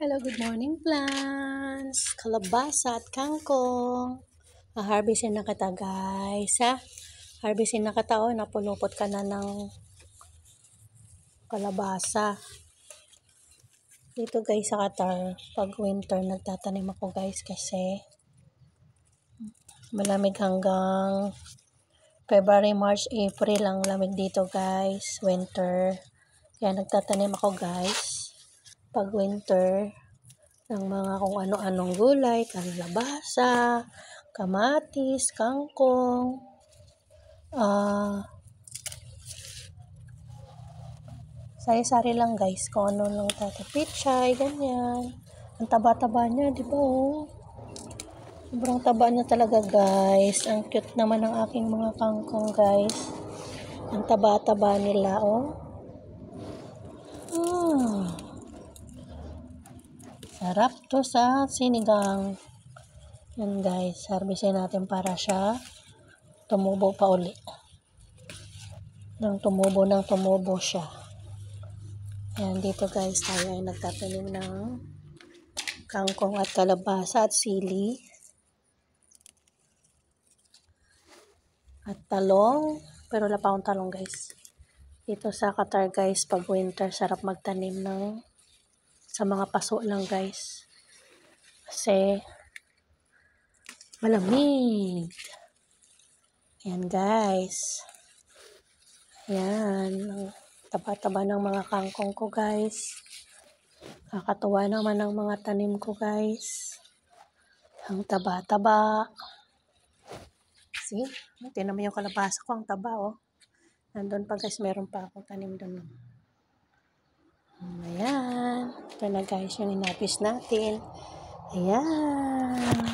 Hello, good morning plants! Kalabasa at kangkong. Harvestin na kita guys ha. Harvestin na kita napulupot ka na ng kalabasa. Dito guys sa Qatar, pag winter nagtatanim ako guys kasi malamig hanggang February, March, April ang lamig dito guys, winter. Kaya nagtatanim ako guys pag winter ng mga kung ano-anong gulay, kalabasa, kamatis, kangkong, sari-sari lang guys, kung ano lang pichay, ganyan. Ang taba-taba niya, di ba sobrang taba niya talaga guys. Ang cute naman ng aking mga kangkong guys. Ang taba-taba nila Sarap to sa sinigang. Yan guys, harvestin natin para siya tumubo pa uli. Nang tumubo siya. Yan, dito guys, tayo ay nagtatanim ng kangkong at kalabasa at sili. At talong, pero wala pa akong talong guys. Dito sa Qatar guys, pag winter, sarap magtanim sa mga paso lang guys. Kasi malamig. Yan guys. Yan. Taba-taba ng mga kangkong ko guys. Kakatuwa naman ng mga tanim ko guys. Ang taba-taba. See? Tingnan mo yung kalabasa ko. Ang taba Nandun pa guys. Meron pa akong tanim doon. Ayan. Ito na guys yung inapis natin. Ayan.